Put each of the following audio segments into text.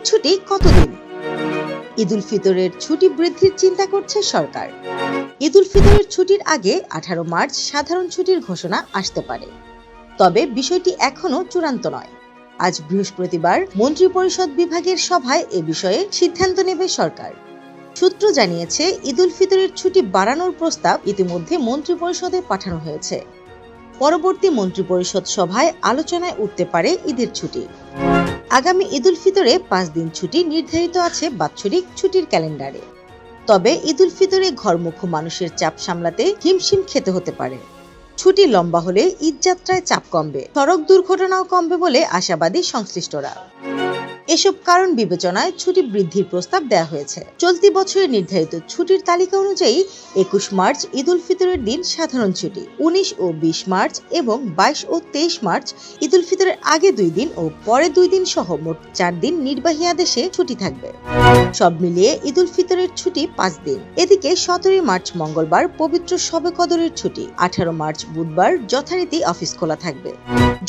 ছুটি কতদিন? ঈদুল ফিতরের ছুটি বৃদ্ধির চিন্তা করছে সরকার। ঈদুল ফিতরের ছুটির আগে 18 মার্চ সাধারণ ছুটির ঘোষণা আসতে পারে, তবে বিষয়টি এখনো চূড়ান্ত নয়। আজ বৃহস্পতিবার মন্ত্রিপরিষদ বিভাগের সভায় এ বিষয়ে সিদ্ধান্ত নেবে সরকার। সূত্র জানিয়েছে, ঈদুল ফিতরের ছুটি বাড়ানোর প্রস্তাব ইতিমধ্যে মন্ত্রিপরিষদে পাঠানো হয়েছে। পরবর্তী মন্ত্রিপরিষদ সভায় আলোচনায় উঠতে পারে ঈদের ছুটি। আগামী ঈদুল ফিতরে 5 দিন ছুটি নির্ধারিত আছে বাৎসরিক ছুটির ক্যালেন্ডারে। তবে ঈদুল ফিতরে ঘরমুখী মানুষের চাপ সামলাতে হিমশিম খেতে হতে পারে। ছুটি লম্বা হলে ঈদযাত্রায় চাপ কমবে, সড়ক দুর্ঘটনাও কমবে বলে আশাবাদী সংশ্লিষ্টরা। এসব কারণ বিবেচনায় ছুটি বৃদ্ধির প্রস্তাব দেওয়া হয়েছে। চলতি বছরের নির্ধারিত ছুটির তালিকা অনুযায়ী 21 মার্চ ঈদুল ফিতরের দিন সাধারণ ছুটি, 19 ও 20 মার্চ এবং 22 ও 23 মার্চ ঈদুল ফিতরের আগে 2 দিন ও পরে 2 দিন সহ মোট 4 দিন নির্বাহী আদেশে ছুটি থাকবে। সব মিলিয়ে ঈদুল ফিতরের ছুটি 5 দিন। এদিকে 17 মার্চ মঙ্গলবার পবিত্র শবে কদরের ছুটি, 18 মার্চ বুধবার যথারীতি অফিস খোলা থাকবে।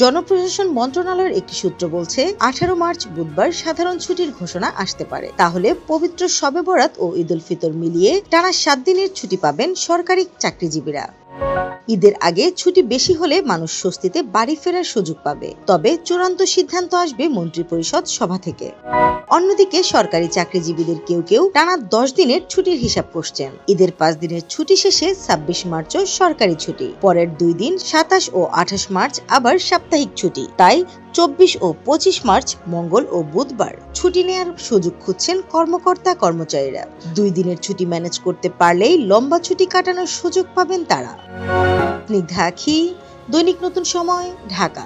জনপ্রশাসন মন্ত্রণালয়ের একটি সূত্র বলছে, 18 মার্চ বুধবার সাধারণ ছুটির ঘোষণা আসতে পারে। তাহলে পবিত্র শবে বরাত ও ঈদুল ফিতর মিলিয়ে টানা 7 দিনের ছুটি পাবেন সরকারি চাকরিজীবীরা। ঈদের আগে ছুটি বেশি হলে মানুষ স্বস্তিতে বাড়ি ফেরার সুযোগ পাবে, তবে চূড়ান্ত সিদ্ধান্ত আসবে মন্ত্রিপরিষদ সভা থেকে। অন্যদিকে সরকারি চাকরিজীবীদের কেউ কেউ টানা 10 দিনের ছুটির হিসাব করছেন। ঈদের 5 দিনের ছুটি শেষে 26 মার্চও সরকারি ছুটি, পরের 2 দিন 27 ও 28 মার্চ আবার সাপ্তাহিক ছুটি। তাই 24 ও 25 মার্চ মঙ্গল ও বুধবার ছুটি নেওয়ার সুযোগ খুঁজছেন কর্মকর্তা কর্মচারীরা। 2 দিনের ছুটি ম্যানেজ করতে পারলেই লম্বা ছুটি কাটানোর সুযোগ পাবেন তারা। স্নিগ্ধা আখি, দৈনিক নতুন সময়, ঢাকা।